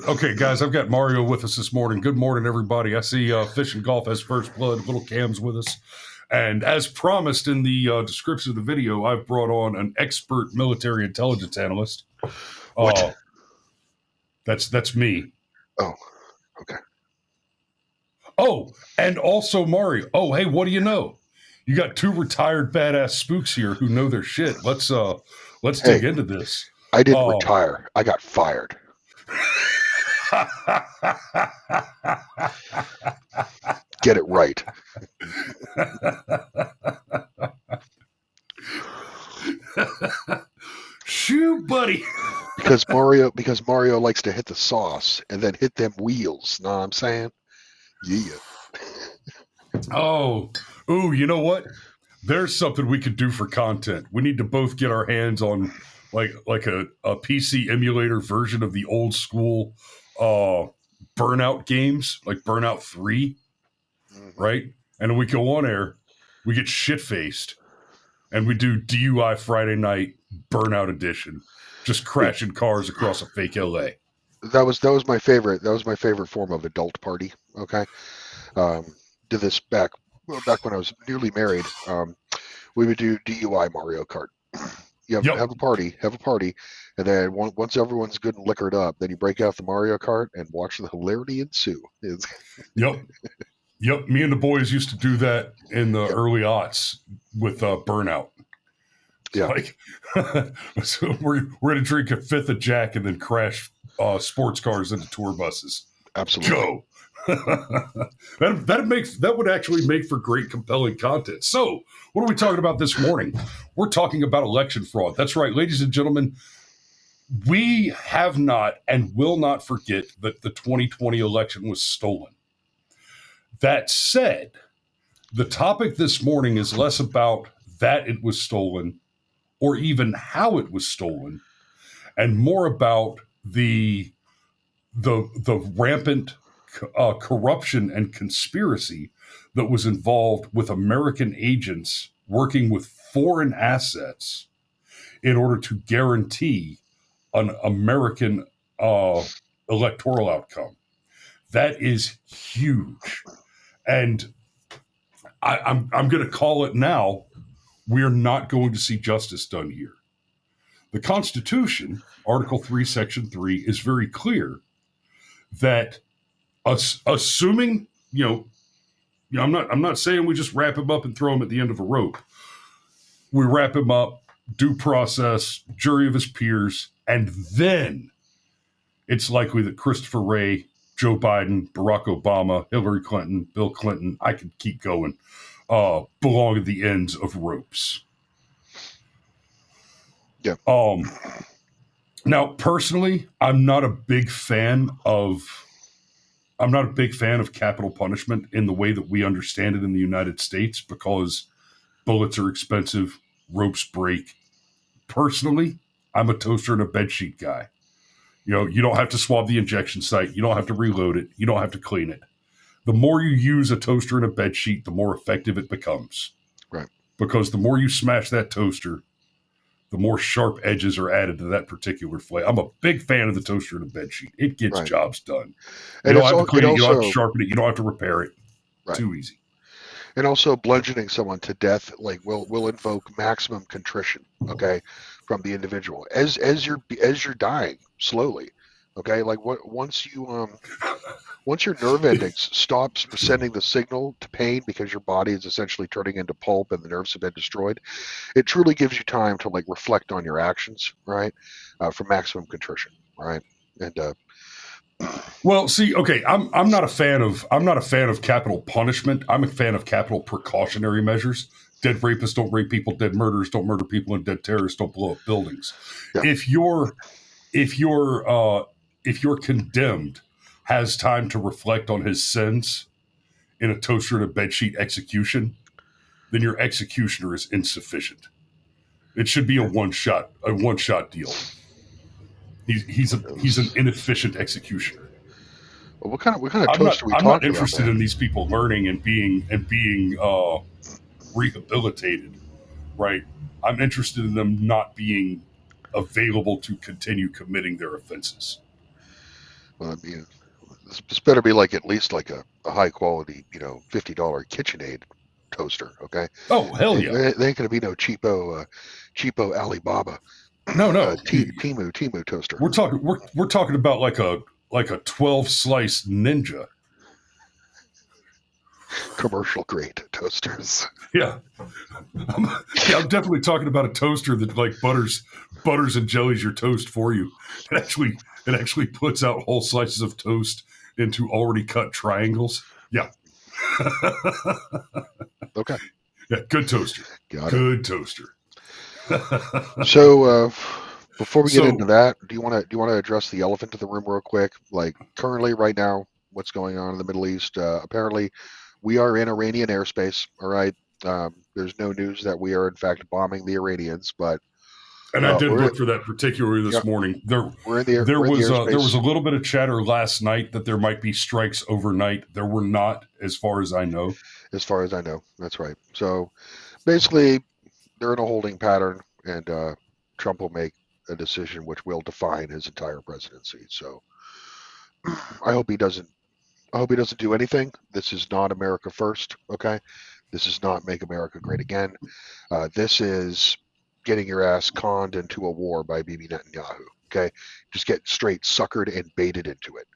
Okay, guys, I've got Mario with us this morning. Good morning, everybody. I see Fish and Golf has first blood. Little Cam's with us. And as promised in the description of the video, I've brought on an expert military intelligence analyst. What? That's me. Oh, okay. Oh, and also Mario. Oh, hey, what do you know? You got two retired badass spooks here who know their shit. Let's dig into this. I didn't retire. I got fired. Get it right. Shoot, buddy. Because Mario likes to hit the sauce and then hit them wheels. Know what I'm saying? Yeah. Oh, ooh, you know what? There's something we could do for content. We need to both get our hands on like a PC emulator version of the old school Burnout games, like Burnout 3, right? And then we go on air, we get shit-faced, and we do DUI Friday night Burnout edition, just crashing cars across a fake LA. That was my favorite. That was my favorite form of adult party. Okay. Did this back when I was newly married. We would do DUI Mario Kart. You have a party, and then once everyone's good and liquored up, then you break out the Mario Kart and watch the hilarity ensue. Yep. Me and the boys used to do that in the early aughts with Burnout. Yeah. Like, so we're gonna drink a fifth of Jack and then crash sports cars into tour buses. Absolutely. Go. that would actually make for great, compelling content. So, what are we talking about this morning? We're talking about election fraud. That's right, ladies and gentlemen. We have not and will not forget that the 2020 election was stolen. That said, the topic this morning is less about that it was stolen or even how it was stolen, and more about the rampant corruption and conspiracy that was involved with American agents working with foreign assets in order to guarantee an American electoral outcome. That is huge. And I'm going to call it now. We're not going to see justice done here. The Constitution, Article 3, Section 3, is very clear that assuming, I'm not saying we just wrap him up and throw him at the end of a rope. We wrap him up, due process, jury of his peers, and then it's likely that Christopher Wray, Joe Biden, Barack Obama, Hillary Clinton, Bill Clinton, I could keep going, belong at the ends of ropes. Yeah. Now, personally, I'm not a big fan of capital punishment in the way that we understand it in the United States, because bullets are expensive, ropes break. Personally, I'm a toaster and a bedsheet guy. You don't have to swab the injection site. You don't have to reload it. You don't have to clean it. The more you use a toaster and a bedsheet, the more effective it becomes. Right. Because the more you smash that toaster, the more sharp edges are added to that particular flame. I'm a big fan of the toaster and the bedsheet. It gets jobs done. You don't have to clean it. You don't have to sharpen it. You don't have to repair it. Right. Too easy. And also, bludgeoning someone to death will invoke maximum contrition, okay, from the individual as you're dying slowly, okay. Like once your nerve endings stops sending the signal to pain because your body is essentially turning into pulp and the nerves have been destroyed, it truly gives you time to reflect on your actions, right, for maximum contrition, right, and. Well, see, okay, I'm not a fan of capital punishment. I'm a fan of capital precautionary measures. Dead rapists don't rape people. Dead murderers don't murder people. And dead terrorists don't blow up buildings. Yeah. If you're condemned has time to reflect on his sins in a toaster and a bedsheet execution, then your executioner is insufficient. It should be a one shot deal. He's an inefficient executioner. Well, what kind of toast are we talking about? I'm not interested in these people learning and being rehabilitated, right? I'm interested in them not being available to continue committing their offenses. Well, I mean, this better be like at least like a high quality, $50 KitchenAid toaster. Okay, Oh, hell yeah. there ain't going to be no cheapo Alibaba No, no. Timu toaster. We're talking about like a 12 slice ninja. Commercial grade toasters. Yeah. I'm definitely talking about a toaster that like butters and jellies your toast for you. It actually puts out whole slices of toast into already cut triangles. Yeah. Okay, Yeah, good toaster. got it. Good toaster. So before we get into So, that, do you want to address the elephant in the room real quick? Like currently, right now, what's going on in the Middle East? Apparently, we are in Iranian airspace. All right. There's no news that we are in fact bombing the Iranians, but and I did we're look for that particularly yeah, this morning. There we're in the there was airspace a little bit of chatter last night that there might be strikes overnight. There were not, as far as I know. as far as I know. That's right. So basically, they're in a holding pattern, and Trump will make a decision which will define his entire presidency. So I hope he doesn't. I hope he doesn't do anything. This is not America first. Okay, this is not make America great again. This is getting your ass conned into a war by Bibi Netanyahu. Okay, just get straight suckered and baited into it.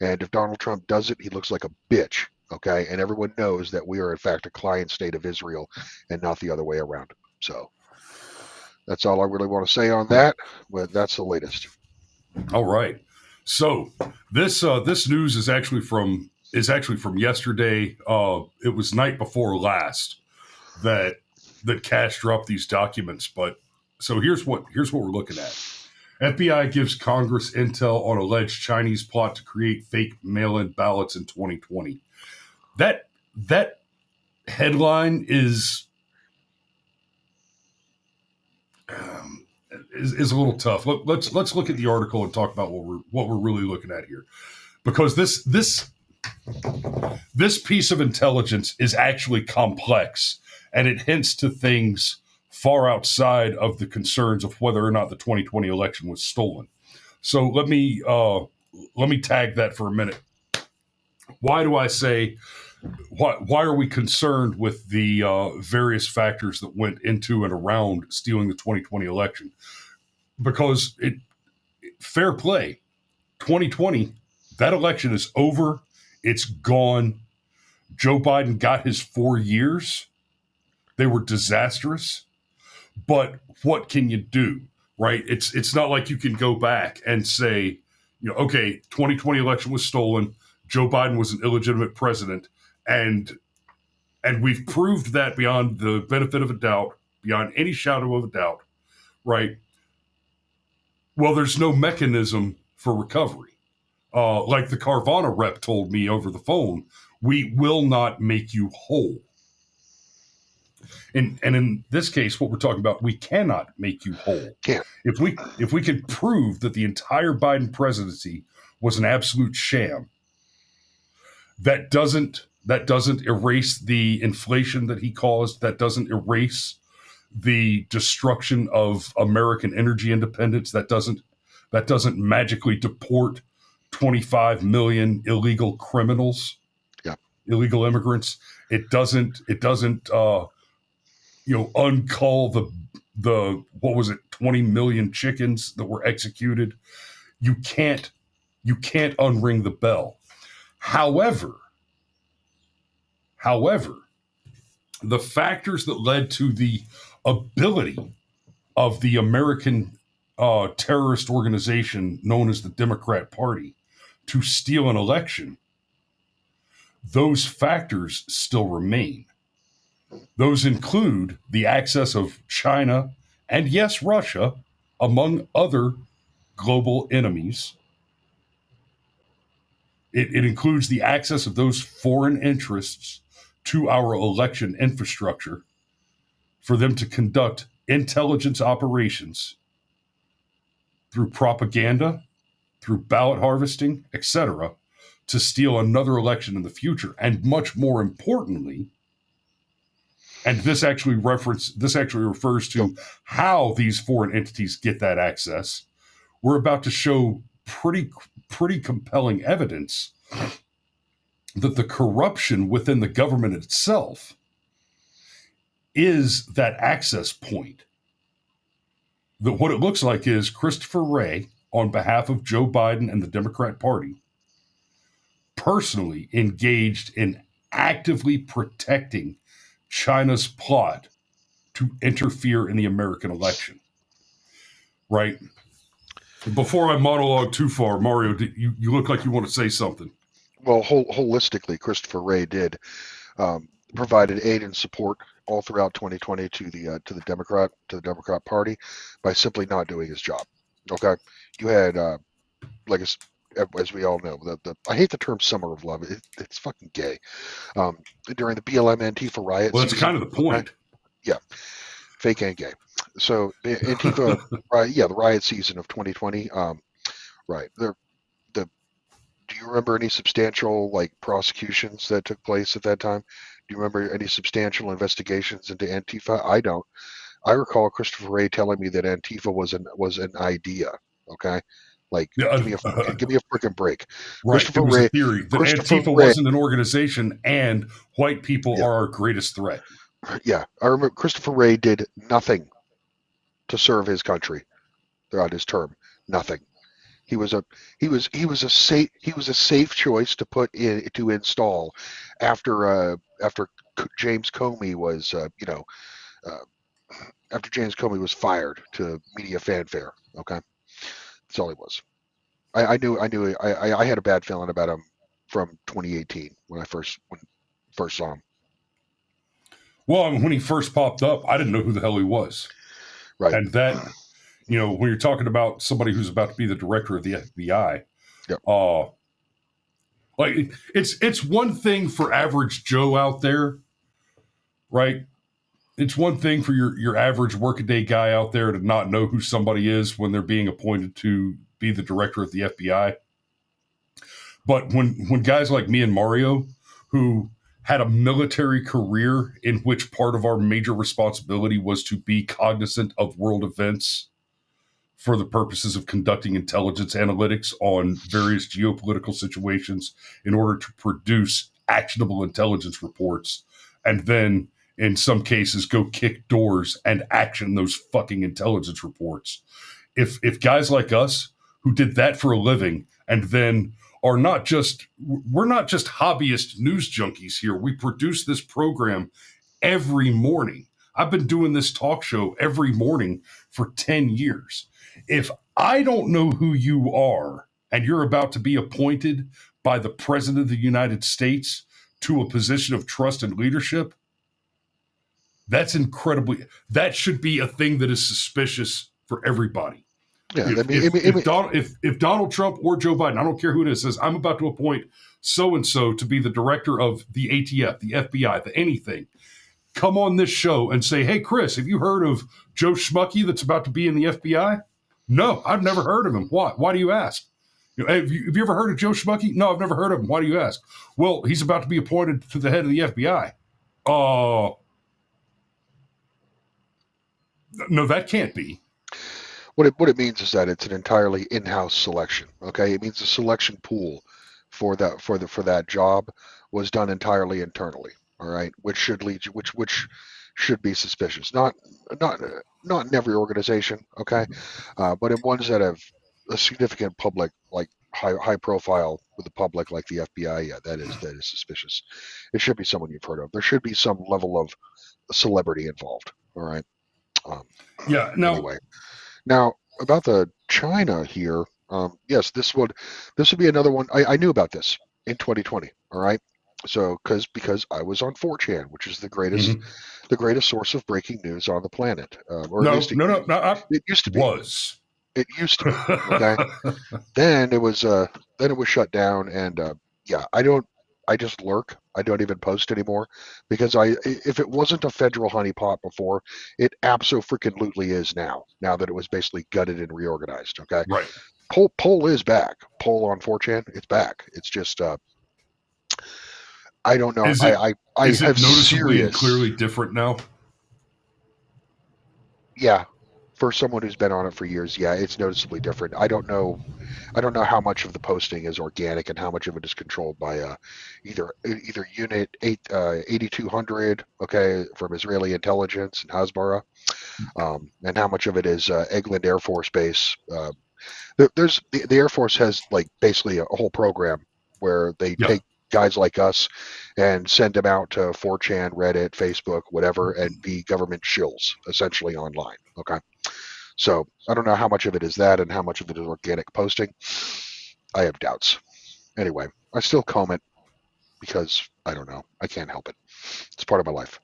And if Donald Trump does it, he looks like a bitch. Okay, and everyone knows that we are in fact a client state of Israel and not the other way around. So that's all I really want to say on that. But that's the latest. All right. So this news is actually from yesterday. It was night before last that Kash dropped these documents. But so here's what we're looking at. FBI gives Congress intel on alleged Chinese plot to create fake mail-in ballots in 2020. That headline is a little tough. Let's look at the article and talk about what we're really looking at here, because this piece of intelligence is actually complex, and it hints to things far outside of the concerns of whether or not the 2020 election was stolen. So let me tag that for a minute. Why do I say why are we concerned with the various factors that went into and around stealing the 2020 election? Because fair play, 2020, that election is over. It's gone. Joe Biden got his 4 years. They were disastrous. But what can you do, right? It's not like you can go back and say, okay, 2020 election was stolen. Joe Biden was an illegitimate president, and we've proved that beyond the benefit of a doubt, beyond any shadow of a doubt, right? Well, there's no mechanism for recovery. Like the Carvana rep told me over the phone, we will not make you whole. And in this case, what we're talking about, we cannot make you whole. Can't. If we can prove that the entire Biden presidency was an absolute sham, that doesn't erase the inflation that he caused. That doesn't erase the destruction of American energy independence. That doesn't magically deport 25 million illegal criminals, illegal immigrants. It doesn't uncall the what was it, 20 million chickens that were executed. You can't unring the bell. However, the factors that led to the ability of the American terrorist organization known as the Democrat Party to steal an election, those factors still remain. Those include the access of China and, yes, Russia, among other global enemies. It includes the access of those foreign interests to our election infrastructure for them to conduct intelligence operations through propaganda, through ballot harvesting, etc., to steal another election in the future. And much more importantly, and this actually refers to how these foreign entities get that access. We're about to show pretty pretty compelling evidence that the corruption within the government itself is that access point. That what it looks like is Christopher Wray, on behalf of Joe Biden and the Democrat Party, personally engaged in actively protecting China's plot to interfere in the American election. Right? Before I monologue too far, Mario, you look like you want to say something. Well, holistically, Christopher Wray did provided aid and support all throughout 2020 to the Democrat Party by simply not doing his job. Okay, you had like as we all know, I hate the term "summer of love." It's fucking gay. During the BLM Antifa riot, well, that's kind of the point. Okay? Yeah, fake and gay. So the Antifa, the riot season of 2020. Right. Do you remember any substantial prosecutions that took place at that time? Do you remember any substantial investigations into Antifa? I don't. I recall Christopher Wray telling me that Antifa was an idea. Okay, give me a freaking break. Right. Christopher it was Wray, a theory that Antifa wasn't an organization, and white people are our greatest threat. Yeah, I remember Christopher Wray did nothing to serve his country throughout his term. Nothing. He was a safe choice to put in to install after James Comey was after James Comey was fired to media fanfare. Okay, that's all he was. I knew I had a bad feeling about him from 2018 when I first saw him. Well, when he first popped up, I didn't know who the hell he was. Right, and that. When you're talking about somebody who's about to be the director of the FBI, yep. It's one thing for average Joe out there, right? It's one thing for your average workaday guy out there to not know who somebody is when they're being appointed to be the director of the FBI. But when guys like me and Mario, who had a military career in which part of our major responsibility was to be cognizant of world events for the purposes of conducting intelligence analytics on various geopolitical situations in order to produce actionable intelligence reports, and then in some cases go kick doors and action those fucking intelligence reports. If guys like us who did that for a living and then we're not just hobbyist news junkies here. We produce this program every morning. I've been doing this talk show every morning for 10 years. If I don't know who you are and you're about to be appointed by the President of the United States to a position of trust and leadership, that should be a thing that is suspicious for everybody. Yeah, if Donald Trump or Joe Biden, I don't care who it is, says, I'm about to appoint so-and-so to be the director of the ATF, the FBI, the anything, come on this show and say, hey, Chris, have you heard of Joe Schmucky that's about to be in the FBI? No, I've never heard of him. Why? Why do you ask? Have you ever heard of Joe Schmucky? No, I've never heard of him. Why do you ask? Well, he's about to be appointed to the head of the FBI. No, that can't be. What it means is that it's an entirely in-house selection. Okay, it means the selection pool for that job was done entirely internally. All right, which should be suspicious. Not in every organization. Okay, but in ones that have a significant public, like high profile with the public, like the FBI. Yeah, that is suspicious. It should be someone you've heard of. There should be some level of celebrity involved. All right. Anyway. Now, about the China here, yes, this would be another one. I knew about this in 2020. All right, so because I was on 4chan, which is the greatest source of breaking news on the planet. It used to be. It used to be. Okay, then it was shut down, and I just lurk. I don't even post anymore because if it wasn't a federal honeypot before, it absolutely is now. Now that it was basically gutted and reorganized. Okay, right. Poll is back. Poll on 4chan, it's back. It's just I don't know. Is it noticeably and clearly different now? Yeah, for someone who's been on it for years, yeah, it's noticeably different. I don't know how much of the posting is organic and how much of it is controlled by either Unit 8200, okay, from Israeli intelligence and Hasbara, and how much of it is Eglin Air Force Base. There's the Air Force has like basically a whole program where they Yeah. take guys like us and send them out to 4chan, Reddit, Facebook, whatever, and be government shills essentially online. Okay. So I don't know how much of it is that and how much of it is organic posting. I have doubts. Anyway, I still comb it because I don't know. I can't help it. It's part of my life.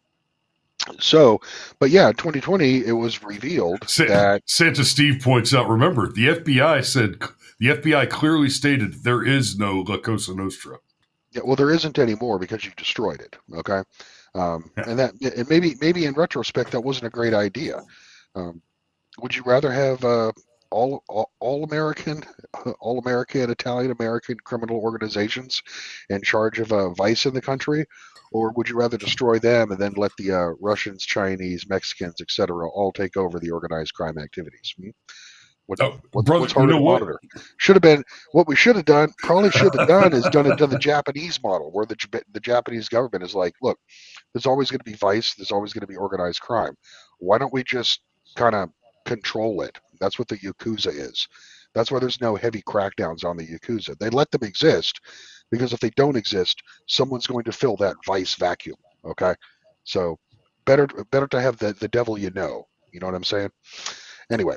So, but yeah, in 2020, it was revealed that Santa Steve points out, remember, the FBI clearly stated there is no La Cosa Nostra. yeah, well, there isn't anymore because you destroyed it. Okay, and maybe in retrospect that wasn't a great idea. Would you rather have all American, all American, Italian American criminal organizations in charge of vice in the country, or would you rather destroy them and then let the Russians, Chinese, Mexicans, etc., all take over the organized crime activities? Brother, What's harder to monitor? Should have been what we should have done. Probably should have done is done it to the Japanese model, where the Japanese government is like, look, there's always going to be vice, there's always going to be organized crime. Why don't we just kind of control it? That's what the Yakuza is. That's why there's no heavy crackdowns on the Yakuza. They let them exist because if they don't exist, someone's going to fill that vice vacuum. Okay, so better to have the devil you know. You know what I'm saying? Anyway.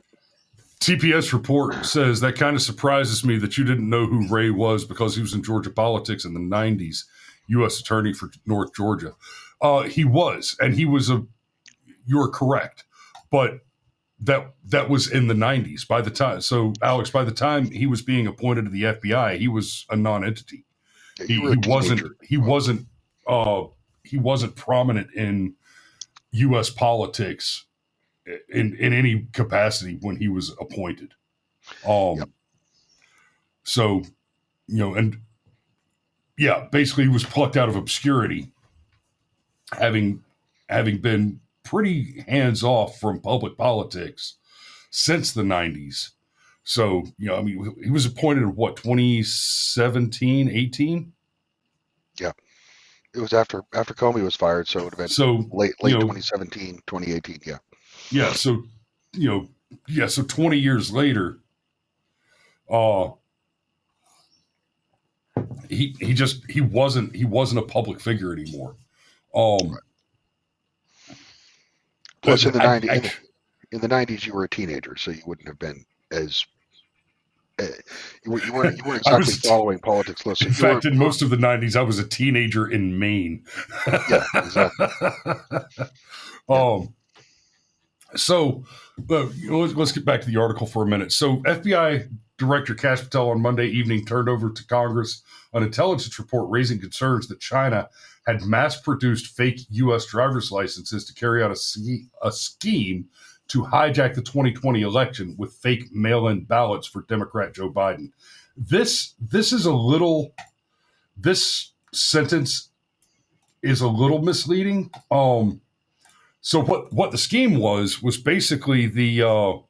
TPS report says that kind of surprises me that you didn't know who Ray was because he was in Georgia politics in the 90s, U.S. Attorney for North Georgia. He was, and he was you're correct, but that was in the 90s. By the time, so Alex, by the time he was being appointed to the FBI, he was a non-entity. Yeah, He wasn't prominent in U.S. politics in any capacity when he was appointed. Yep. So, and yeah, basically he was plucked out of obscurity, having been pretty hands off from public politics since the 90s. So, he was appointed in what, 2017, 18? Yeah. It was after Comey was fired, so it would have been late 2017, 2018, yeah. Yeah, so 20 years later, he wasn't a public figure anymore. Right. Plus, in the 90s, you were a teenager, so you wouldn't have been as you weren't exactly following politics closely. In fact, in most of the 90s, I was a teenager in Maine. Yeah, exactly. So let's get back to the article for a minute. So FBI Director Kash Patel on Monday evening turned over to Congress an intelligence report raising concerns that China had mass-produced fake U.S. driver's licenses to carry out a scheme to hijack the 2020 election with fake mail-in ballots for Democrat Joe Biden. This sentence is a little misleading. So what the scheme was basically the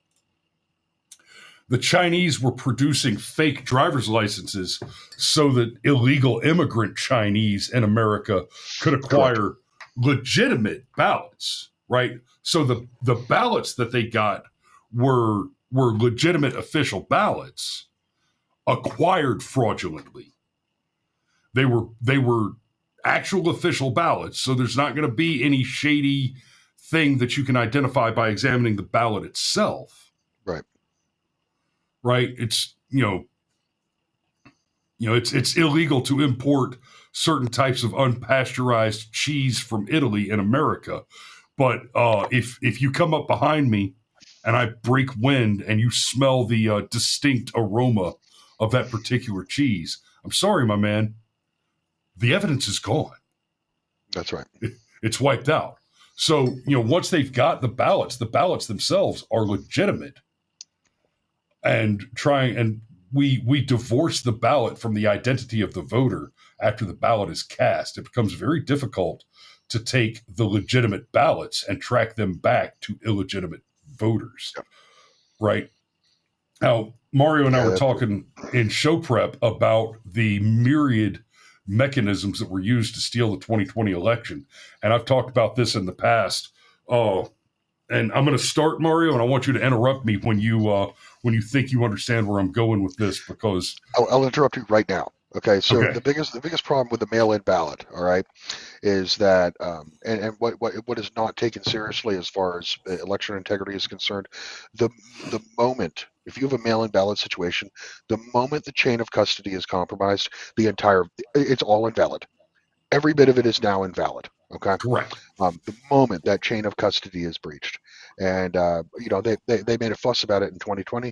Chinese were producing fake driver's licenses so that illegal immigrant Chinese in America could acquire legitimate ballots, right? So the ballots that they got were legitimate official ballots acquired fraudulently. They were actual official ballots, so there's not going to be any shady thing that you can identify by examining the ballot itself. Right. It's, it's illegal to import certain types of unpasteurized cheese from Italy in America. But if you come up behind me and I break wind and you smell the distinct aroma of that particular cheese, I'm sorry, my man, the evidence is gone. That's right. It's wiped out. So, once they've got the ballots themselves are legitimate. And we divorce the ballot from the identity of the voter after the ballot is cast. It becomes very difficult to take the legitimate ballots and track them back to illegitimate voters. right? Now, Mario and I Yeah, were that's talking in show prep about the myriad mechanisms that were used to steal the 2020 election. And I've talked about this in the past. And I'm going to start, Mario, and I want you to interrupt me when you think you understand where I'm going with this, because I'll interrupt you right now. Okay, so okay, the biggest problem with the mail-in ballot, all right, is that and what is not taken seriously as far as election integrity is concerned, the the moment if you have a mail-in ballot situation, the moment the chain of custody is compromised, it's all invalid. Every bit of it is now invalid. Okay, correct. the moment that chain of custody is breached, and they made a fuss about it in 2020,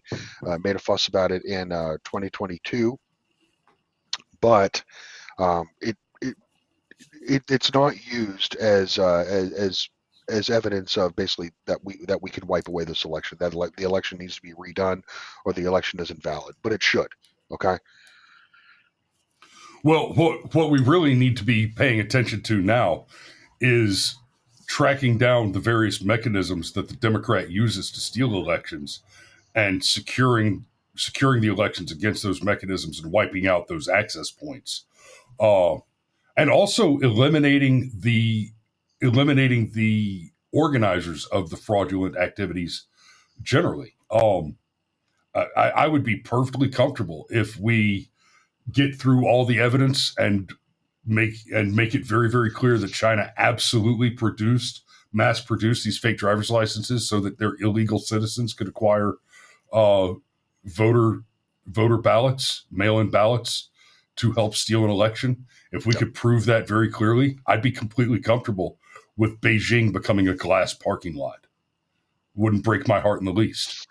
made a fuss about it in 2022, but it it's not used as evidence of basically that we can wipe away this election, that the election needs to be redone or the election is invalid, but it should. Okay. Well, what we really need to be paying attention to now is tracking down the various mechanisms that the Democrat uses to steal elections and securing the elections against those mechanisms and wiping out those access points, uh, and also eliminating the organizers of the fraudulent activities generally. I would be perfectly comfortable if we get through all the evidence and make it very, very clear that China absolutely mass produced these fake driver's licenses so that their illegal citizens could acquire uh, voter voter ballots, mail-in ballots, to help steal an election. If we Yep. could prove that very clearly, I'd be completely comfortable with Beijing becoming a glass parking lot. Wouldn't break my heart in the least.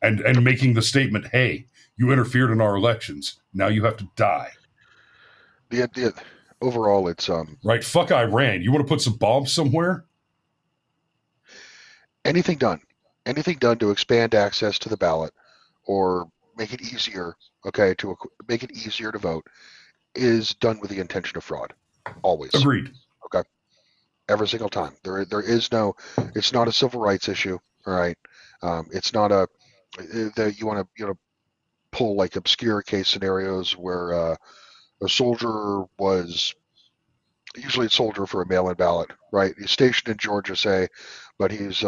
And making the statement, "Hey, you interfered in our elections. Now you have to die." The overall, it's Right? Fuck Iran. You want to put some bombs somewhere? anything done, anything done to expand access to the ballot or make it easier, okay, make it easier to vote is done with the intention of fraud, always. Agreed. Okay, every single time. There is no. It's not a civil rights issue. All right. It's not a that you want to pull like obscure case scenarios where a soldier was usually a soldier for a mail-in ballot, right? He's stationed in Georgia, say, but he's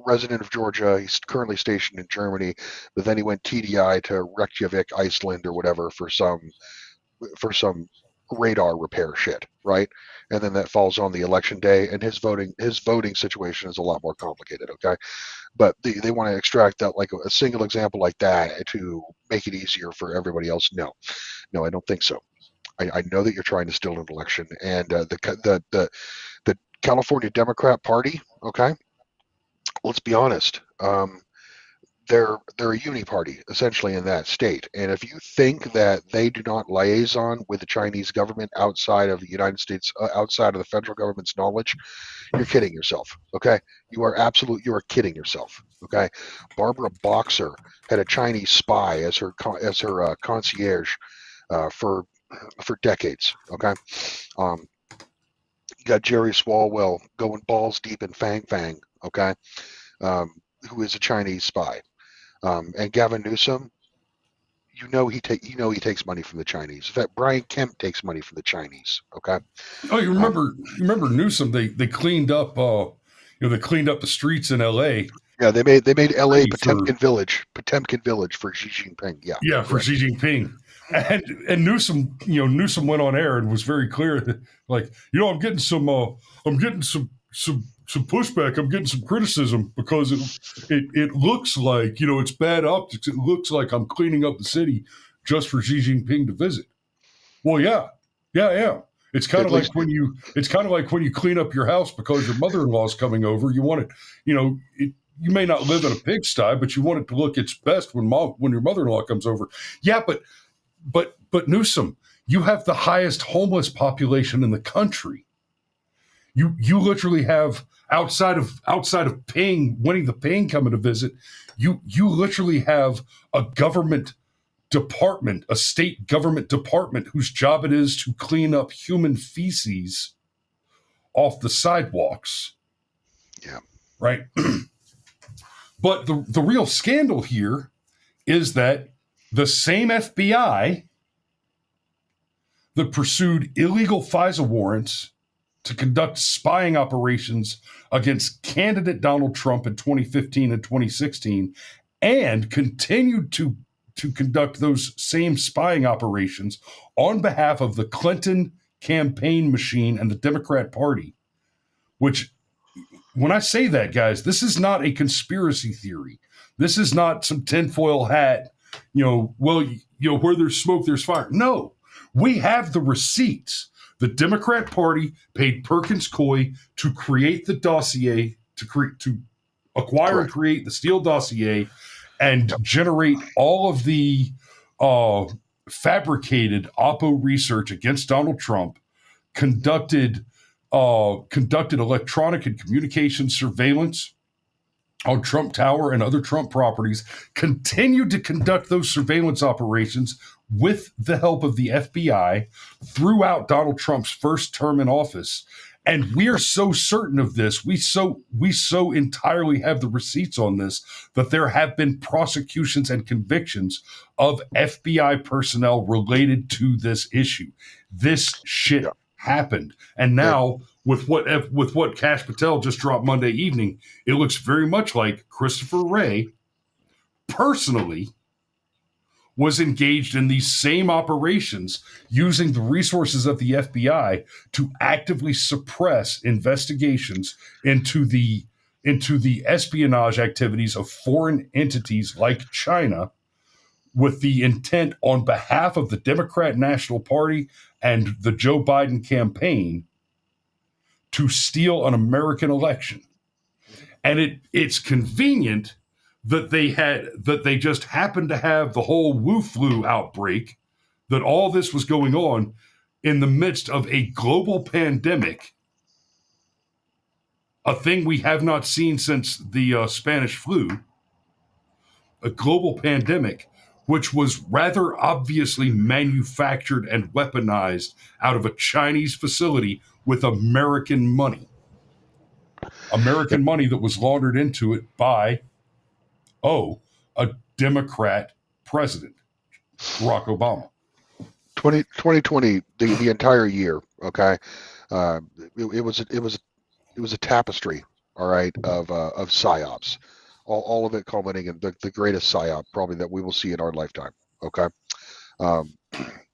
resident of Georgia. He's currently stationed in Germany, but then he went TDI to Reykjavik, Iceland, or whatever for some radar repair shit, right? And then that falls on the election day, and his voting situation is a lot more complicated. Okay, but they want to extract that like a single example like that to make it easier for everybody else. No, no, I don't think so. I know that you're trying to steal an election, and the California Democrat Party. Okay, let's be honest. They're a uni party essentially in that state, and if you think that they do not liaison with the Chinese government outside of the United States, outside of the federal government's knowledge, you're kidding yourself. Okay, you are kidding yourself. Okay, Barbara Boxer had a Chinese spy as her concierge for decades. Okay, um, you got Jerry Swalwell going balls deep in Fang Fang. Okay, um, who is a Chinese spy, and Gavin Newsom. He takes money from the Chinese. In fact, Brian Kemp takes money from the Chinese. Okay, Oh, you um, remember? You remember Newsom? They cleaned up. They cleaned up the streets in L.A. yeah, they made L.A. for Potemkin Village for Xi Jinping. Yeah, for correct. Xi Jinping. And Newsom went on air and was very clear that, like, I'm getting some pushback, I'm getting some criticism because it looks like, it's bad optics. It looks like I'm cleaning up the city just for Xi Jinping to visit. Well, yeah, yeah, yeah. It's kind At of like least when you clean up your house because your mother-in-law's coming over. You want it, you may not live in a pigsty, but you want it to look its best when your mother-in-law comes over. Yeah, but Newsom, you have the highest homeless population in the country. You literally have, outside of winning the paying coming to visit, you literally have a government department, a state government department whose job it is to clean up human feces off the sidewalks, yeah. right? But the real scandal here is that the same FBI that pursued illegal FISA warrants to conduct spying operations against candidate Donald Trump in 2015 and 2016 and continued to conduct those same spying operations on behalf of the Clinton campaign machine and the Democrat Party, which, when I say that, guys, this is not a conspiracy theory. This is not some tinfoil hat, where there's smoke, there's fire. No, we have the receipts. The Democrat Party paid Perkins Coie to create the dossier, to acquire and create the Steele dossier, and generate all of the fabricated Oppo research against Donald Trump, conducted electronic and communication surveillance on Trump Tower and other Trump properties, continued to conduct those surveillance operations with the help of the FBI throughout Donald Trump's first term in office. And we are so certain of this, we so entirely have the receipts on this, that there have been prosecutions and convictions of FBI personnel related to this issue. This shit happened. And now, with what Kash Patel just dropped Monday evening, it looks very much like Christopher Wray personally was engaged in these same operations, using the resources of the FBI to actively suppress investigations into the espionage activities of foreign entities like China, with the intent on behalf of the Democrat National Party and the Joe Biden campaign to steal an American election. And it's convenient that they just happened to have the whole Wu flu outbreak, that all this was going on in the midst of a global pandemic, a thing we have not seen since the Spanish flu, a global pandemic, which was rather obviously manufactured and weaponized out of a Chinese facility with American money. American money that was laundered into it by, a Democrat president, Barack Obama. 2020, the entire year, okay, it was a tapestry, all right, of psyops, all of it culminating in the greatest psyop probably that we will see in our lifetime. Okay,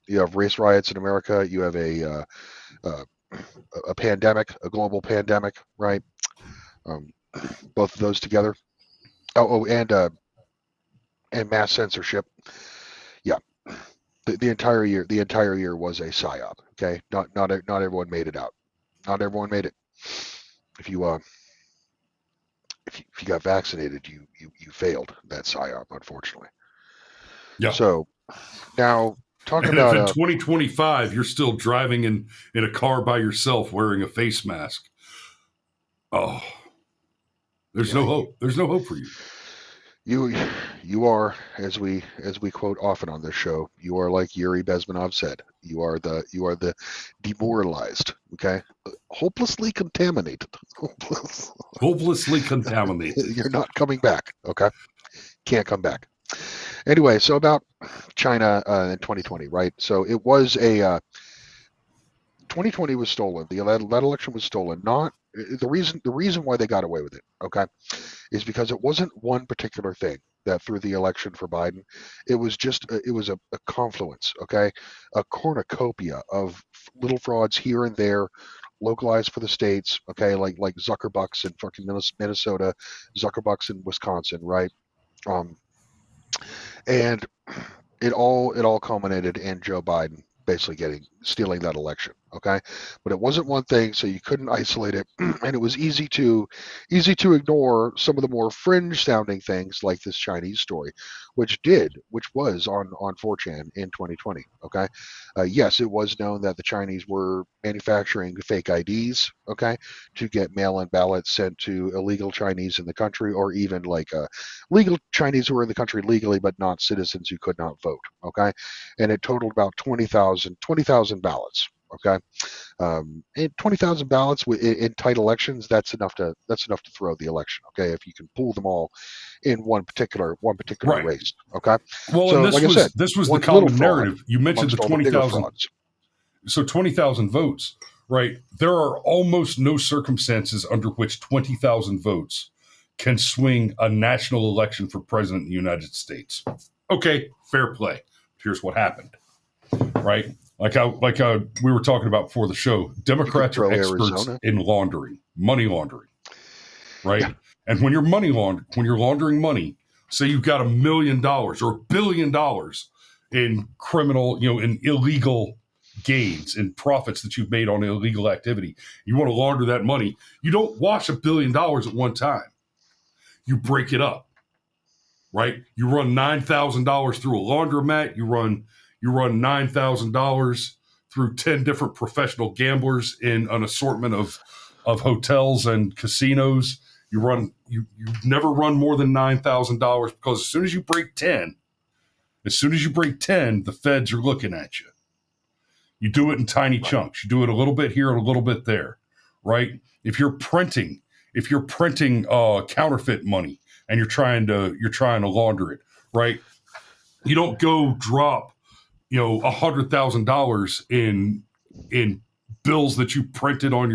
you have race riots in America. You have a pandemic, a global pandemic, right? Both of those together. And mass censorship. Yeah, the entire year was a psyop. Okay, not everyone made it out. Not everyone made it. If you got vaccinated, you failed that psyop, unfortunately. Yeah. So now talking and about if in 2025 you're still driving in a car by yourself wearing a face mask, there's no hope. There's no hope for you. You are, as we quote often on this show, you are like Yuri Bezmenov said. You are the demoralized. Okay, hopelessly contaminated. Hopelessly contaminated. You're not coming back. Okay, can't come back. Anyway, so about China in 2020, right? So it was 2020 was stolen. That election was stolen. Not the reason why they got away with it. Okay, is because it wasn't one particular thing that threw the election for Biden. It was just a confluence. Okay, a cornucopia of little frauds here and there, localized for the states. Okay, like Zuckerbucks in fucking Minnesota, Zuckerbucks in Wisconsin, right? And it all culminated in Joe Biden basically stealing that election. Okay, but it wasn't one thing, so you couldn't isolate it, and it was easy to ignore some of the more fringe sounding things like this Chinese story, which was on 4chan in 2020. Okay, yes, it was known that the Chinese were manufacturing fake IDs, okay, to get mail-in ballots sent to illegal Chinese in the country, or even like legal Chinese who were in the country legally but not citizens who could not vote. Okay, and it totaled about 20,000 ballots. Okay, and 20,000 ballots in tight elections, that's enough to throw the election. Okay, if you can pool them all in one particular Right. race. Okay, Well, and so like I said, this was the one little common fraud narrative. You mentioned the amongst all the bigger 20,000. frauds. So 20,000 votes, right? There are almost no circumstances under which 20,000 votes can swing a national election for president of the United States. Okay, fair play. Here's what happened, right? We were talking about before the show. Democrats are experts Arizona. in laundering, money laundering, right? Yeah. And when you're when you're laundering money, say you've got $1 million or $1 billion in criminal, in illegal gains and profits that you've made on illegal activity, you want to launder that money. You don't wash $1 billion at one time. You break it up, right? You run $9,000 through a laundromat. You run $9,000 through 10 different professional gamblers in an assortment of hotels and casinos. You never run more than $9,000, because as soon as you break 10, the feds are looking at you. You do it in tiny chunks. You do it a little bit here and a little bit there, right? If you're printing counterfeit money and you're trying to launder it, right? You don't go drop $100,000 in bills that you printed on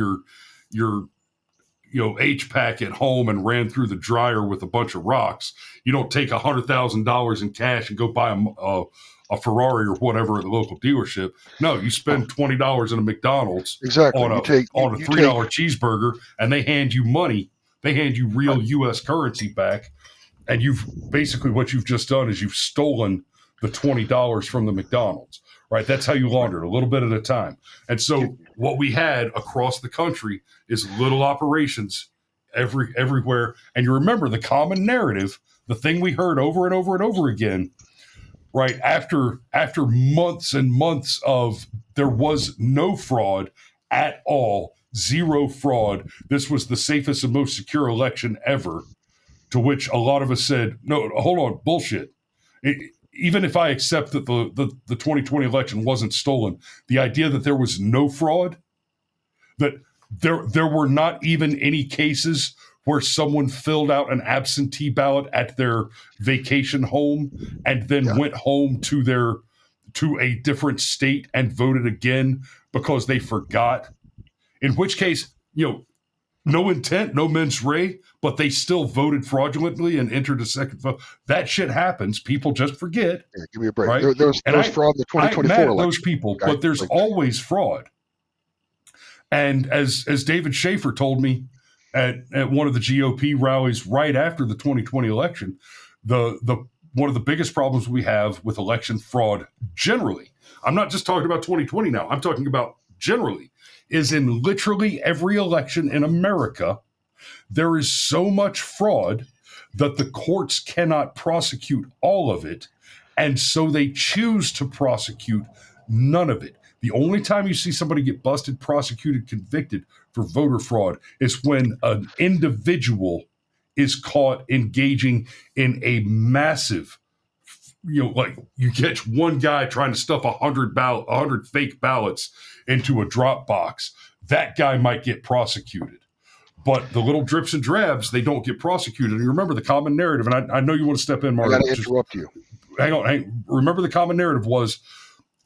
your HPAC at home and ran through the dryer with a bunch of rocks. You don't take $100,000 in cash and go buy a Ferrari or whatever at the local dealership. No, you spend $20 in a McDonald's on a $3 cheeseburger, and they hand you money. They hand you real U.S. currency back, and what you've just done is you've stolen the $20 from the McDonald's. Right, that's how you launder it, a little bit at a time. And so what we had across the country is little operations everywhere. And you remember the common narrative, the thing we heard over and over and over again, right? After months and months of there was no fraud at all, zero fraud. This was the safest and most secure election ever. To which a lot of us said, no, hold on, bullshit. Even if I accept that the 2020 election wasn't stolen, the idea that there was no fraud, that there were not even any cases where someone filled out an absentee ballot at their vacation home and then went home to a different state and voted again because they forgot. In which case, no intent, no mens rea, but they still voted fraudulently and entered a second vote. That shit happens. People just forget. Yeah, give me a break. Right? There was fraud in the 2024 election. Those people, okay? But there's always fraud. And as David Schaefer told me at one of the GOP rallies right after the 2020 election, the one of the biggest problems we have with election fraud generally, I'm not just talking about 2020 now, I'm talking about generally, is in literally every election in America, there is so much fraud that the courts cannot prosecute all of it, and so they choose to prosecute none of it. The only time you see somebody get busted, prosecuted, convicted for voter fraud is when an individual is caught engaging in a massive, like you catch one guy trying to stuff 100 fake ballots into a drop box. That guy might get prosecuted. But the little drips and drabs, they don't get prosecuted. And you remember the common narrative, and I know you want to step in, Mark. I got to interrupt you. Hang on. Remember the common narrative was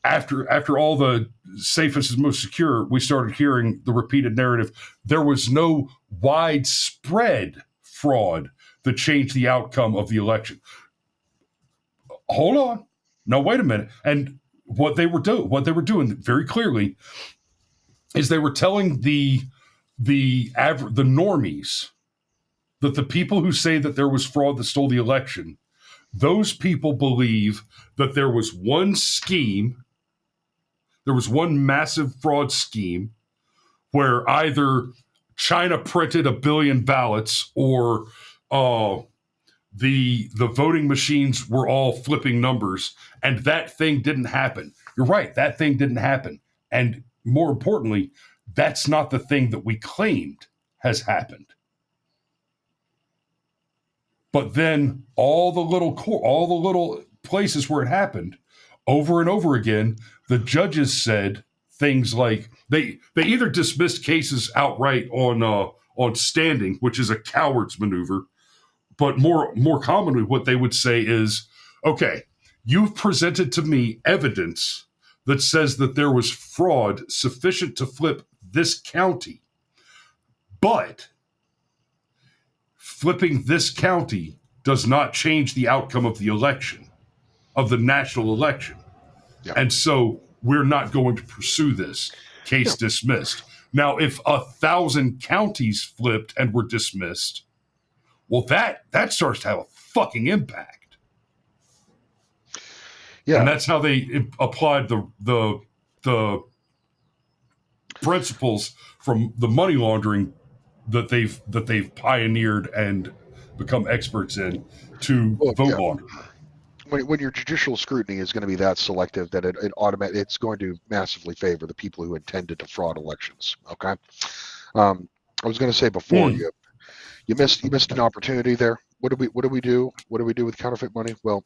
after all the safest and most secure, we started hearing the repeated narrative. There was no widespread fraud that changed the outcome of the election. Hold on. No, wait a minute. And what they were doing very clearly is they were telling the normies that the people who say that there was fraud that stole the election, those people believe that there was one scheme, there was one massive fraud scheme where either China printed 1 billion ballots or the voting machines were all flipping numbers, and that thing didn't happen. You're right, that thing didn't happen. And more importantly, that's not the thing that we claimed has happened. But then all the little places where it happened, over and over again, the judges said things like they either dismissed cases outright on standing, which is a coward's maneuver, but more commonly, what they would say is, okay, you've presented to me evidence that says that there was fraud sufficient to flip this county, but flipping this county does not change the outcome of the election, of the national election. Yeah. And so we're not going to pursue this. Case dismissed. Now, if 1,000 counties flipped and were dismissed, well, that starts to have a fucking impact. Yeah. And that's how they applied the principles from the money laundering that they've pioneered and become experts in to vote laundering. When your judicial scrutiny is going to be that selective that it's going to massively favor the people who intend to defraud elections. Okay. I was going to say before you missed an opportunity there. What do we do? What do we do with counterfeit money? Well,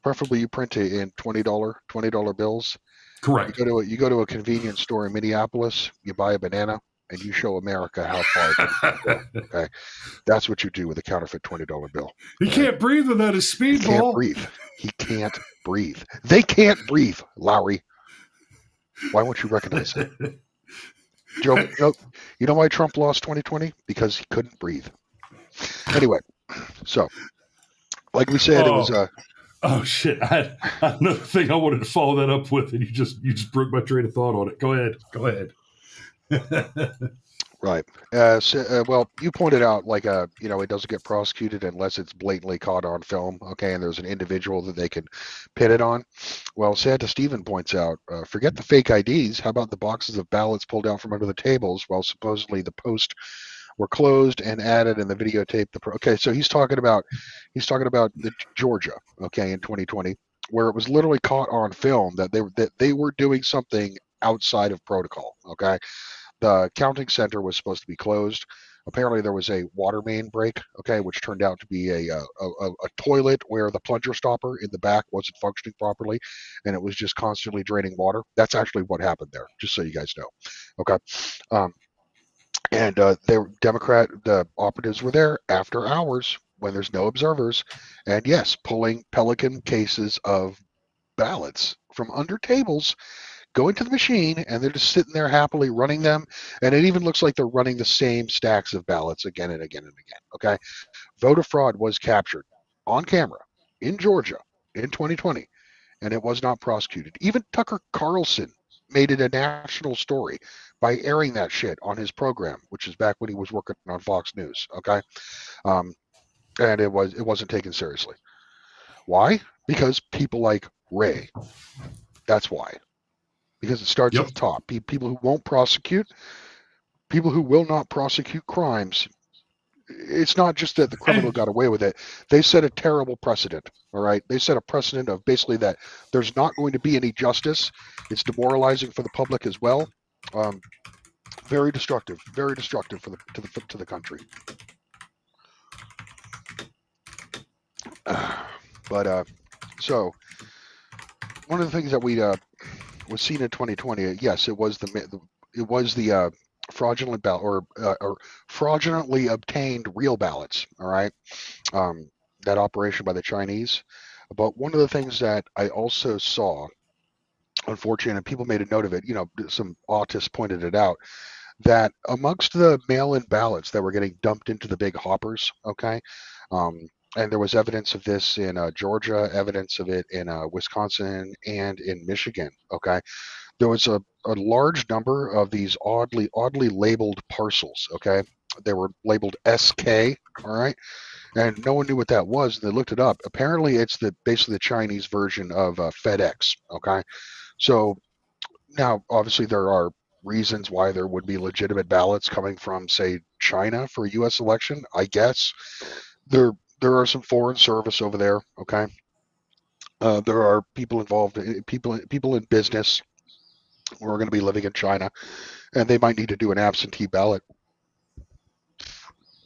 preferably you print it in $20 bills. Correct. You go to a convenience store in Minneapolis, you buy a banana, and you show America how far things can go. Okay, that's what you do with a counterfeit $20 bill. He can't breathe without his speedball. He can't breathe. They can't breathe, Lowry. Why won't you recognize it? Joe, you know why Trump lost 2020? Because he couldn't breathe. Anyway, so like we said, it was oh shit! I had another thing I wanted to follow that up with, and you just broke my train of thought on it. Go ahead. Right. Well, you pointed out it doesn't get prosecuted unless it's blatantly caught on film. Okay, and there's an individual that they can pin it on. Well, Santa Stephen points out, forget the fake IDs. How about the boxes of ballots pulled down from under the tables while supposedly the post were closed and added and the videotape okay, so he's talking about the Georgia, okay, in 2020, where it was literally caught on film that they were doing something outside of protocol. Okay, the counting center was supposed to be closed. Apparently there was a water main break, okay, which turned out to be a toilet where the plunger stopper in the back wasn't functioning properly, and it was just constantly draining water. That's actually what happened there, just so you guys know. Okay. And the operatives were there after hours when there's no observers, and yes, pulling Pelican cases of ballots from under tables, going to the machine, and they're just sitting there happily running them, and it even looks like they're running the same stacks of ballots again and again and again. Okay, voter fraud was captured on camera in Georgia in 2020, and it was not prosecuted. Even Tucker Carlson made it a national story by airing that shit on his program, which is back when he was working on Fox News. Okay, and it wasn't taken seriously. Why? Because people like Ray. That's why. Because it starts at the top. People who won't prosecute, people who will not prosecute crimes. It's not just that the criminal got away with it. They set a terrible precedent. All right, they set a precedent of basically that there's not going to be any justice. It's demoralizing for the public as well. Very destructive for the country. So one of the things that we was seen in 2020, yes, it was the fraudulent ballot or fraudulently obtained real ballots. All right, that operation by the Chinese. But one of the things that I also saw, unfortunately, and people made a note of it, some autists pointed it out, that amongst the mail-in ballots that were getting dumped into the big hoppers, okay, and there was evidence of this in Georgia, evidence of it in Wisconsin and in Michigan, okay, there was a large number of these oddly labeled parcels, okay, they were labeled SK, all right, and no one knew what that was. And they looked it up. Apparently, it's basically the Chinese version of FedEx. Okay, so now obviously there are reasons why there would be legitimate ballots coming from, say, China for a U.S. election. I guess there are some foreign service over there. Okay, there are people involved, people in business who are going to be living in China, and they might need to do an absentee ballot.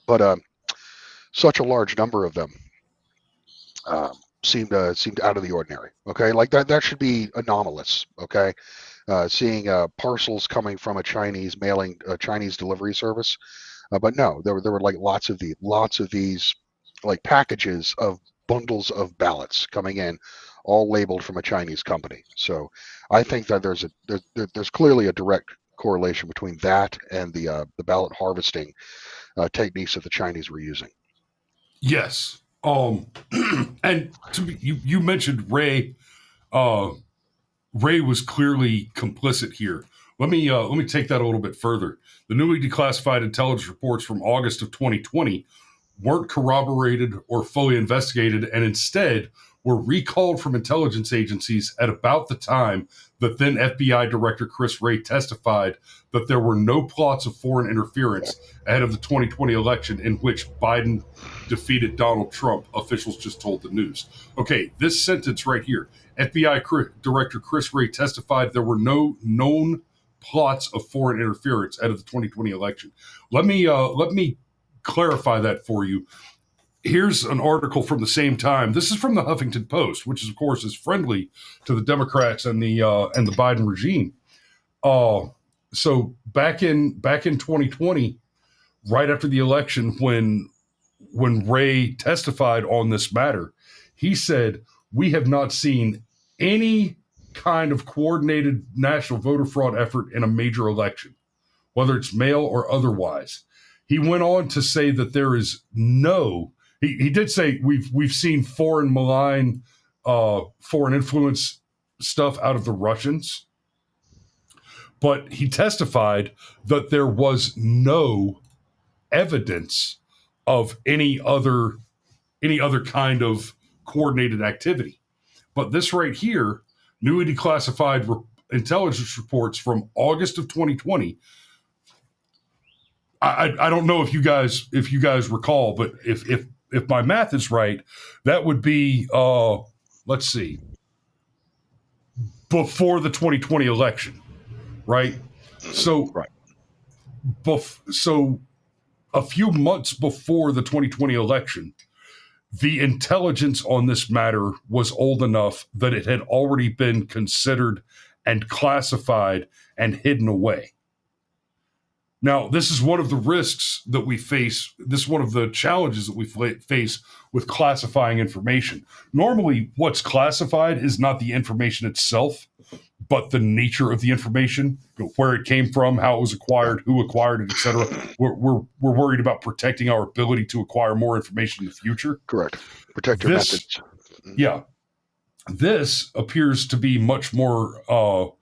But such a large number of them. seemed out of the ordinary. Okay, like that should be anomalous. Okay, seeing parcels coming from a Chinese mailing, a Chinese delivery service, but no, there were like lots of these like packages of bundles of ballots coming in, all labeled from a Chinese company. So I think that there's clearly a direct correlation between that and the ballot harvesting techniques that the Chinese were using. Yes. And you mentioned Ray. Ray was clearly complicit here. Let me take that a little bit further. The newly declassified intelligence reports from August of 2020 weren't corroborated or fully investigated, and instead were recalled from intelligence agencies at about the time that then FBI Director Chris Wray testified that there were no plots of foreign interference ahead of the 2020 election in which Biden defeated Donald Trump, officials just told the news. Okay, this sentence right here. FBI Director Chris Wray testified there were no known plots of foreign interference ahead of the 2020 election. Let me clarify that for you. Here's an article from the same time. This is from the Huffington Post, which is, of course, is friendly to the Democrats and the Biden regime. So back in 2020, right after the election, when Wray testified on this matter, he said, "We have not seen any kind of coordinated national voter fraud effort in a major election, whether it's mail or otherwise." He went on to say that there is no. He did say we've seen foreign malign, foreign influence stuff out of the Russians, but he testified that there was no evidence of any other kind of coordinated activity. But this right here, newly declassified intelligence reports from August of 2020. I don't know if you guys recall, but if my math is right, that would be let's see, before the 2020 election, right? So Right. So a few months before the 2020 election, the intelligence on this matter was old enough that it had already been considered and classified and hidden away. Now, this is one of the risks that we face. This is one of the challenges that we face with classifying information. Normally, what's classified is not the information itself, but the nature of the information, where it came from, how it was acquired, who acquired it, etc. We're worried about protecting our ability to acquire more information in the future. Correct. Protect your methods. Yeah. This appears to be much more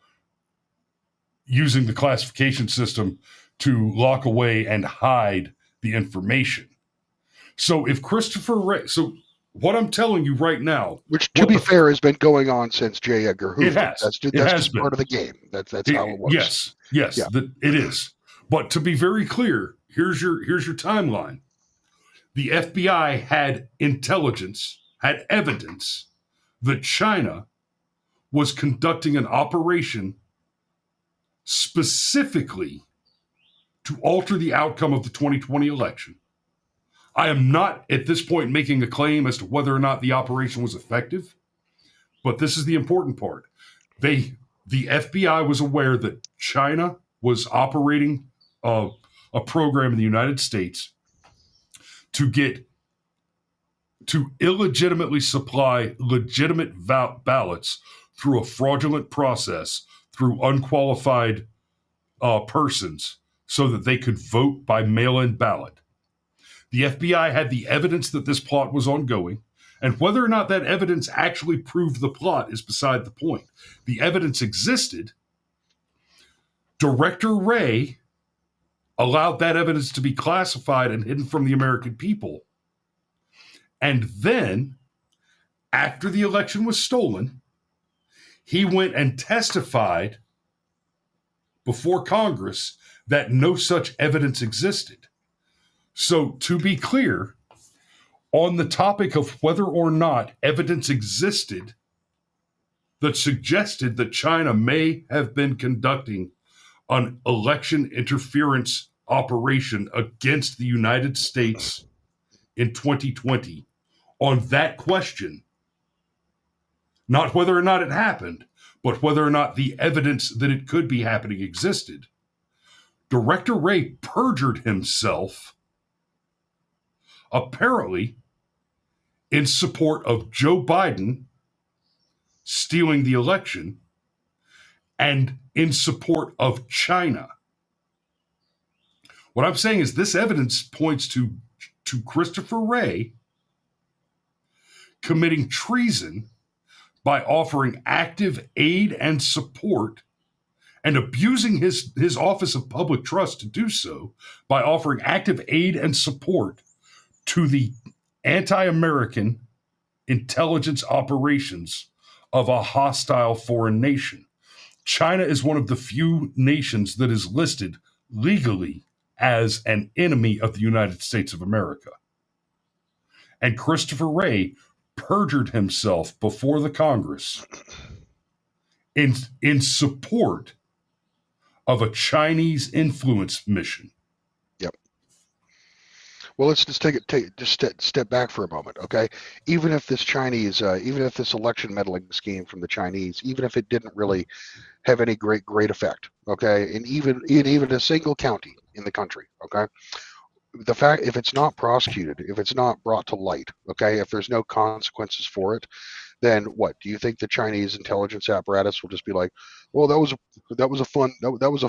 using the classification system to lock away and hide the information. So if Christopher Wray, so what I'm telling you right now, which to be fair has been going on since J. Edgar Hoover. It has. That's just part of the game. That's how it works. Yes, yeah. It is. But to be very clear, here's your timeline. The FBI had intelligence, had evidence that China was conducting an operation specifically to alter the outcome of the 2020 election. I am not at this point making a claim as to whether or not the operation was effective, but this is the important part. The FBI was aware that China was operating a program in the United States to illegitimately supply legitimate ballots through a fraudulent process through unqualified persons so that they could vote by mail-in ballot. The FBI had the evidence that this plot was ongoing, and whether or not that evidence actually proved the plot is beside the point. The evidence existed. Director Wray allowed that evidence to be classified and hidden from the American people. And then, after the election was stolen, he went and testified before Congress that no such evidence existed. So, to be clear, on the topic of whether or not evidence existed that suggested that China may have been conducting an election interference operation against the United States in 2020, on that question, not whether or not it happened, but whether or not the evidence that it could be happening existed. Director Ray perjured himself, apparently, in support of Joe Biden stealing the election and in support of China. What I'm saying is this evidence points to Christopher Wray committing treason by offering active aid and support and abusing his office of public trust to do so by offering active aid and support to the anti-American intelligence operations of a hostile foreign nation. China is one of the few nations that is listed legally as an enemy of the United States of America. And Christopher Wray perjured himself before the Congress in support of a Chinese influence mission. Yep. Well, let's just step back for a moment, okay? Even if this election meddling scheme from the Chinese, even if it didn't really have any great effect, okay, and even a single county in the country, okay, the fact, if it's not prosecuted, if it's not brought to light, okay, if there's no consequences for it, then what do you think the Chinese intelligence apparatus will just be like, well, that was a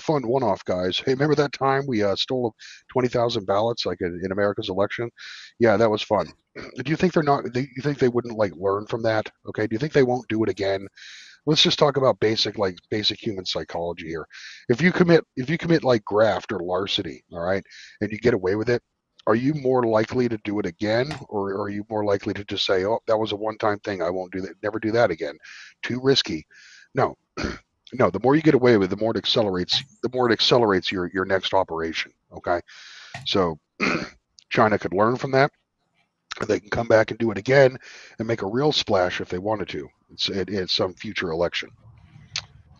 fun one-off, guys. Hey, remember that time we stole 20,000 ballots like in America's election? Yeah, that was fun. Do you think you think they wouldn't like learn from that? Okay, do you think they won't do it again? Let's just talk about basic human psychology here. If you commit like graft or larceny, all right, and you get away with it, are you more likely to do it again, or are you more likely to just say, oh, that was a one-time thing, I won't do that, never do that again? Too risky. No. No, the more you get away with, the more it accelerates your next operation. Okay. So China could learn from that. They can come back and do it again and make a real splash if they wanted to. It's some future election.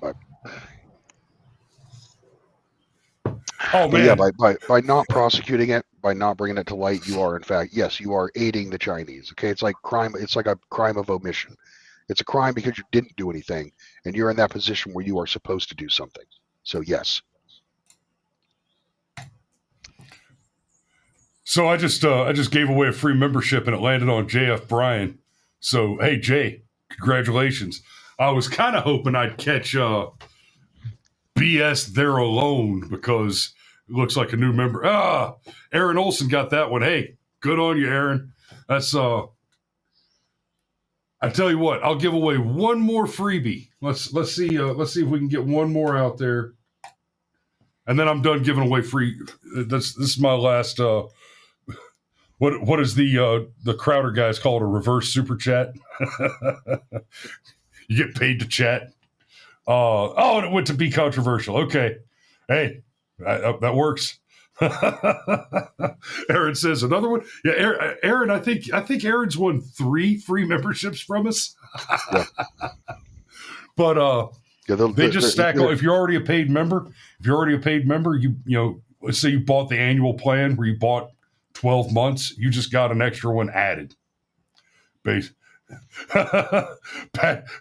But yeah, by not prosecuting it, by not bringing it to light, you are in fact, yes, you are aiding the Chinese. Okay, it's like crime. It's like a crime of omission. It's a crime because you didn't do anything, and you're in that position where you are supposed to do something. So yes. So I just gave away a free membership and it landed on JF Bryan. So hey Jay, congratulations. I was kind of hoping I'd catch BS there alone because it looks like a new member. Aaron Olson got that one. Hey, good on you, Aaron. That's I tell you what, I'll give away one more freebie. Let's see if we can get one more out there, and then I'm done giving away free. This is my last. What is the Crowder guys call it, a reverse super chat? You get paid to chat. And it went to be controversial. Okay, hey, that works. Aaron says another one. Yeah, Aaron. I think Aaron's won 3 free memberships from us. Yeah. But they just stack. If you're already a paid member, you know, let's say you bought the annual plan where you bought 12 months, you just got an extra one added.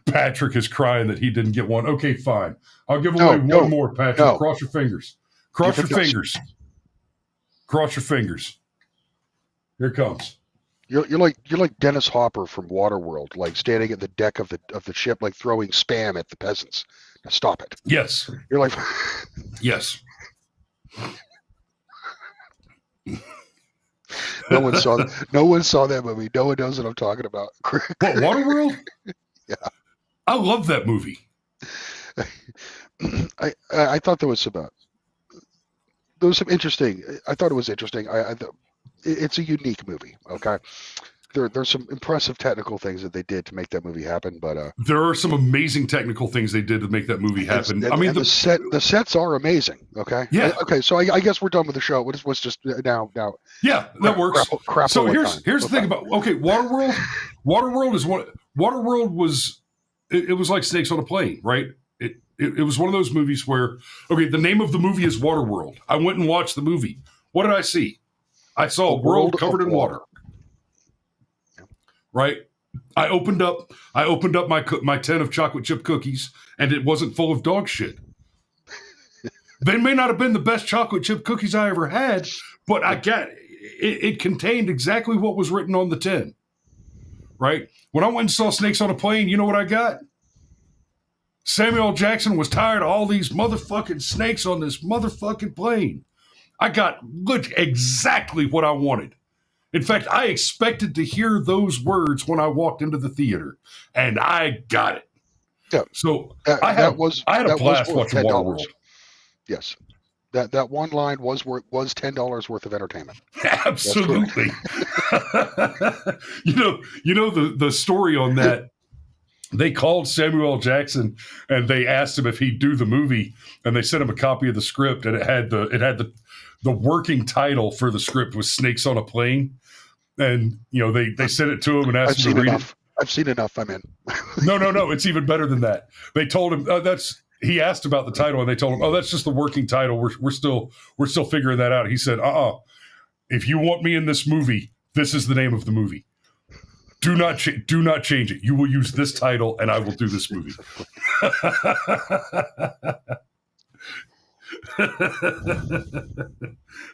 Patrick is crying that he didn't get one. Okay, fine. I'll give away one more, Patrick. No. Cross your fingers. Cross your fingers. Cross your fingers. Here it comes. You're like Dennis Hopper from Waterworld, like standing at the deck of the ship, like throwing spam at the peasants. Now stop it. Yes. You're like yes. No one saw that. No one saw that movie. No one knows what I'm talking about. What, Waterworld? Yeah. I love that movie. I thought there was some interesting. I thought it was interesting. It's a unique movie. Okay. There's some impressive technical things that they did to make that movie happen, but there are some amazing technical things they did to make that movie happen. The sets are amazing. Okay. Yeah. Okay. So I guess we're done with the show. What's just now? Yeah, that works. Crap so here's the thing about Waterworld. Waterworld is one. Waterworld was it was like Snakes on a Plane, right? It was one of those movies where the name of the movie is Waterworld. I went and watched the movie. What did I see? I saw a world covered in water. Right? I opened up my tin of chocolate chip cookies, and it wasn't full of dog shit. They may not have been the best chocolate chip cookies I ever had, but I get it contained exactly what was written on the tin. Right? When I went and saw Snakes on a Plane, you know what I got? Samuel L. Jackson was tired of all these motherfucking snakes on this motherfucking plane. I got exactly what I wanted. In fact, I expected to hear those words when I walked into the theater, and I got it. Yeah. So That, I had a blast watching Waterworld. Yes. That one line was $10 worth of entertainment. Absolutely. you know the story on that. They called Samuel L. Jackson and they asked him if he'd do the movie, and they sent him a copy of the script, and it had the working title for the script was Snakes on a Plane. And they sent it to him and asked him to read it. I've seen enough. I'm in. No, it's even better than that. They told him he asked about the title, and they told him, "Oh, that's just the working title. We're still figuring that out." He said, if you want me in this movie, this is the name of the movie. Do not change it. You will use this title, and I will do this movie.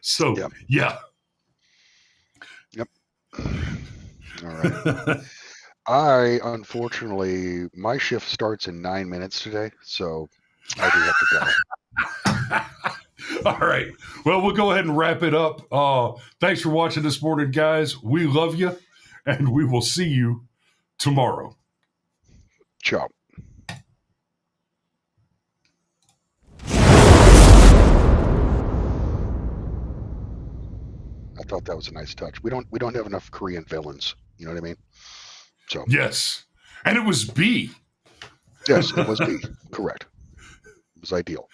So, yeah. Yep. All right. Unfortunately, my shift starts in 9 minutes today, so I do have to go. All right. Well, we'll go ahead and wrap it up. Thanks for watching this morning, guys. We love you, and we will see you tomorrow. Ciao. I thought that was a nice touch. We don't have enough Korean villains. You know what I mean? So yes, and it was B. Yes, it was B. Correct. It was ideal.